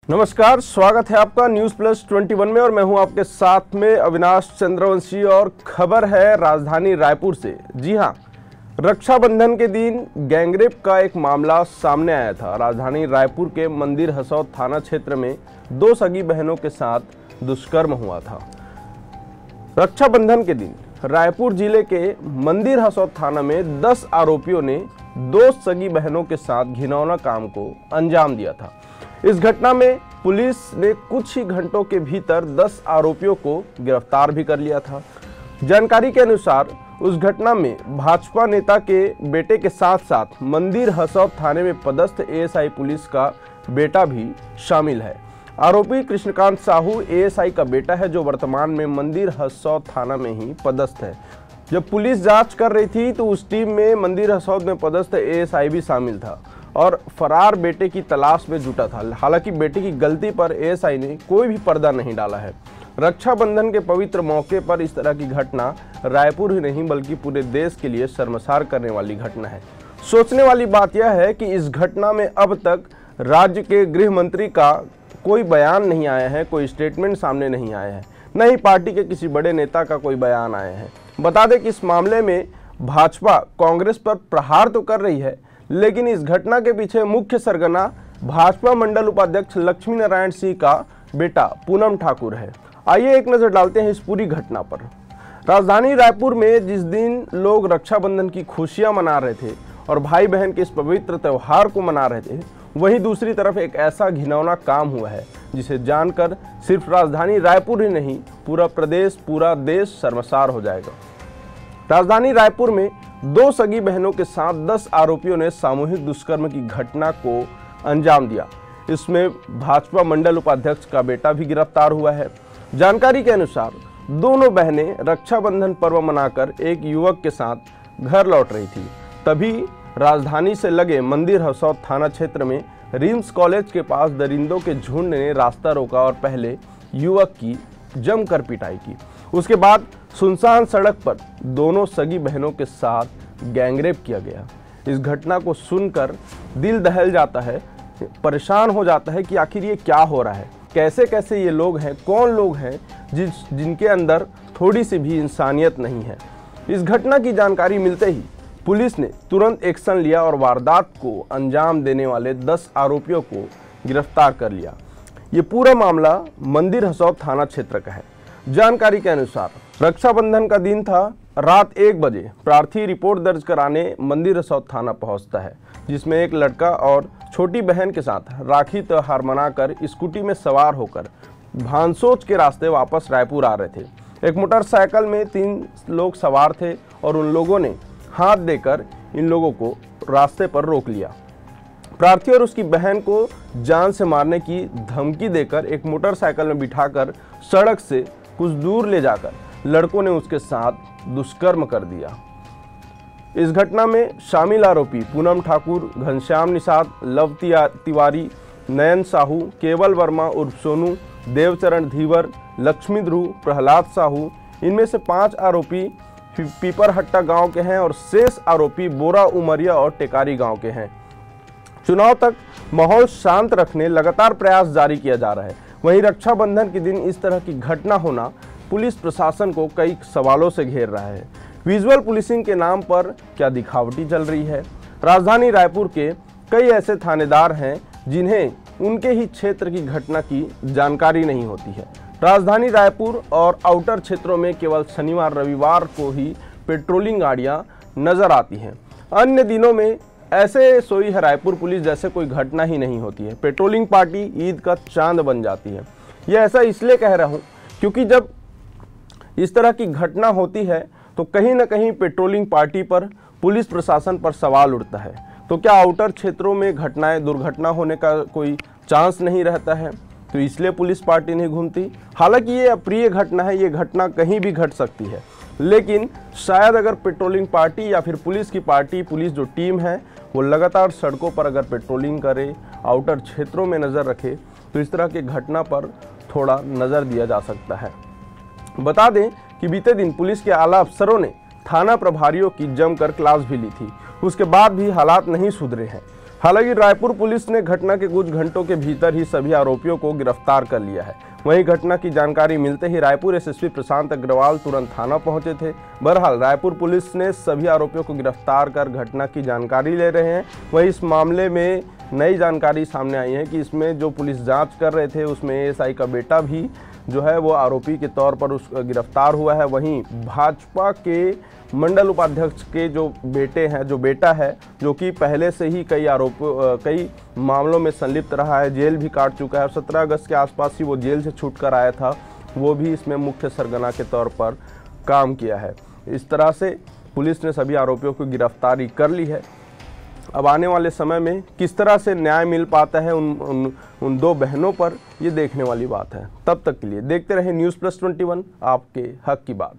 नमस्कार, स्वागत है आपका न्यूज प्लस 21 में और मैं हूं आपके साथ में अविनाश चंद्रवंशी। और खबर है राजधानी रायपुर से। जी हां, रक्षाबंधन के दिन गैंगरेप का एक मामला सामने आया था। राजधानी रायपुर के मंदिर हसौद थाना क्षेत्र में दो सगी बहनों के साथ दुष्कर्म हुआ था। रक्षाबंधन के दिन रायपुर जिले के मंदिर हसौद थाना में 10 आरोपियों ने दो सगी बहनों के साथ घिनौना काम को अंजाम दिया था। इस घटना में पुलिस ने कुछ ही घंटों के भीतर 10 आरोपियों को गिरफ्तार भी कर लिया था। जानकारी के अनुसार उस घटना में भाजपा नेता के बेटे के साथ साथ मंदिर हसौद थाने में पदस्थ एएसआई पुलिस का बेटा भी शामिल है। आरोपी कृष्णकांत साहू एएसआई का बेटा है, जो वर्तमान में मंदिर हसौद थाना में ही पदस्थ है। जब पुलिस जांच कर रही थी तो उस टीम में मंदिर हसौद में पदस्थ एएसआई भी शामिल था और फरार बेटे की तलाश में जुटा था। हालांकि बेटे की गलती पर एएसआई ने कोई भी पर्दा नहीं डाला है। रक्षाबंधन के पवित्र मौके पर इस तरह की घटना रायपुर ही नहीं बल्कि पूरे देश के लिए शर्मसार करने वाली घटना है। सोचने वाली बात यह है कि इस घटना में अब तक राज्य के गृह मंत्री का कोई बयान नहीं आया है, कोई स्टेटमेंट सामने नहीं आया है, न ही पार्टी के किसी बड़े नेता का कोई बयान आया है। बता दें कि इस मामले में भाजपा कांग्रेस पर प्रहार तो कर रही है, लेकिन इस घटना के पीछे मुख्य सरगना भाजपा मंडल उपाध्यक्ष लक्ष्मी नारायण सिंह का बेटा पूनम ठाकुर है। आइए एक नजर डालते हैं इस पूरी घटना पर। राजधानी रायपुर में जिस दिन लोग रक्षाबंधन की खुशियां मना रहे थे और भाई बहन के इस पवित्र त्योहार को मना रहे थे, वहीं दूसरी तरफ एक ऐसा घिनौना काम हुआ है जिसे जानकर सिर्फ राजधानी रायपुर ही नहीं पूरा प्रदेश, पूरा देश शर्मसार हो जाएगा। राजधानी रायपुर में दो सगी बहनों के साथ 10 आरोपियों ने सामूहिक दुष्कर्म की घटना को अंजाम दिया। इसमें भाजपा मंडल उपाध्यक्ष का बेटा भी गिरफ्तार हुआ है। जानकारी के अनुसार दोनों बहनें रक्षाबंधन पर्व मनाकर एक युवक के साथ घर लौट रही थी। तभी राजधानी से लगे मंदिर हसौद थाना क्षेत्र में रिम्स कॉलेज के पास दरिंदों के झुंड ने रास्ता रोका और पहले युवक की जमकर पिटाई की। उसके बाद सुनसान सड़क पर दोनों सगी बहनों के साथ गैंगरेप किया गया। इस घटना को सुनकर दिल दहल जाता है, परेशान हो जाता है कि आखिर ये क्या हो रहा है, कैसे कैसे ये लोग हैं, कौन लोग हैं जिनके अंदर थोड़ी सी भी इंसानियत नहीं है। इस घटना की जानकारी मिलते ही पुलिस ने तुरंत एक्शन लिया और वारदात को अंजाम देने वाले 10 आरोपियों को गिरफ्तार कर लिया। ये पूरा मामला मंदिर हसौद थाना क्षेत्र का है। जानकारी के अनुसार रक्षाबंधन का दिन था। रात 1 बजे प्रार्थी रिपोर्ट दर्ज कराने मंदिर हसौद थाना पहुंचता है, जिसमें एक लड़का और छोटी बहन के साथ राखी त्योहार मनाकर स्कूटी में सवार होकर भानसोच के रास्ते वापस रायपुर आ रहे थे। एक मोटरसाइकिल में 3 लोग सवार थे और उन लोगों ने हाथ देकर इन लोगों को रास्ते पर रोक लिया। प्रार्थी और उसकी बहन को जान से मारने की धमकी देकर एक मोटरसाइकिल में बिठाकर सड़क से कुछ दूर ले जाकर लड़कों ने उसके साथ दुष्कर्म कर दिया। इस घटना में शामिल आरोपी पूनम ठाकुर, घनश्याम निषाद, लव तिवारी, नयन साहू, केवल वर्मा उर्फ सोनू, देवचरण धीवर, लक्ष्मी ध्रुव, प्रहलाद साहू, इनमें से 5 आरोपी पीपरहट्टा गांव के हैं और शेष आरोपी बोरा उमरिया और टेकारी गांव के हैं। चुनाव तक माहौल शांत रखने लगातार प्रयास जारी किया जा रहा है। वहीं रक्षाबंधन के दिन इस तरह की घटना होना पुलिस प्रशासन को कई सवालों से घेर रहा है। विजुअल पुलिसिंग के नाम पर क्या दिखावटी चल रही है? राजधानी रायपुर के कई ऐसे थानेदार हैं जिन्हें उनके ही क्षेत्र की घटना की जानकारी नहीं होती है। राजधानी रायपुर और आउटर क्षेत्रों में केवल शनिवार रविवार को ही पेट्रोलिंग गाड़ियां नजर आती हैं। अन्य दिनों में ऐसे सोई है रायपुर पुलिस जैसे कोई घटना ही नहीं होती है। पेट्रोलिंग पार्टी ईद का चांद बन जाती है। यह ऐसा इसलिए कह रहा हूँ क्योंकि जब इस तरह की घटना होती है तो कहीं ना कहीं पेट्रोलिंग पार्टी पर, पुलिस प्रशासन पर सवाल उठता है। तो क्या आउटर क्षेत्रों में दुर्घटना होने का कोई चांस नहीं रहता है? तो इसलिए पुलिस पार्टी नहीं घूमती। हालांकि ये अप्रिय घटना है, ये घटना कहीं भी घट सकती है, लेकिन शायद अगर पेट्रोलिंग पार्टी या फिर पुलिस की पार्टी, पुलिस जो टीम है वो लगातार सड़कों पर अगर पेट्रोलिंग करे, आउटर क्षेत्रों में नज़र रखे, तो इस तरह की घटना पर थोड़ा नज़र दिया जा सकता है। बता दें कि बीते दिन पुलिस के आला अफसरों ने थाना प्रभारियों की जमकर क्लास भी ली थी। उसके बाद भी हालात नहीं सुधरे हैं। हालांकि रायपुर पुलिस ने घटना के कुछ घंटों के भीतर ही सभी आरोपियों को गिरफ्तार कर लिया है। वहीं घटना की जानकारी मिलते ही रायपुर एसएसपी प्रशांत अग्रवाल तुरंत थाना पहुंचे थे। बहरहाल रायपुर पुलिस ने सभी आरोपियों को गिरफ्तार कर घटना की जानकारी ले रहे हैं। वहीं इस मामले में नई जानकारी सामने आई है कि इसमें जो पुलिस जांच कर रहे थे उसमें एएसआई का बेटा भी जो है वो आरोपी के तौर पर उस गिरफ्तार हुआ है। वहीं भाजपा के मंडल उपाध्यक्ष के जो बेटा है जो कि पहले से ही कई मामलों में संलिप्त रहा है, जेल भी काट चुका है। 17 अगस्त के आसपास ही वो जेल से छूटकर आया था, वो भी इसमें मुख्य सरगना के तौर पर काम किया है। इस तरह से पुलिस ने सभी आरोपियों को गिरफ्तारी कर ली है। अब आने वाले समय में किस तरह से न्याय मिल पाता है उन दो बहनों पर, ये देखने वाली बात है। तब तक के लिए देखते रहे न्यूज़ प्लस 21, आपके हक की बात।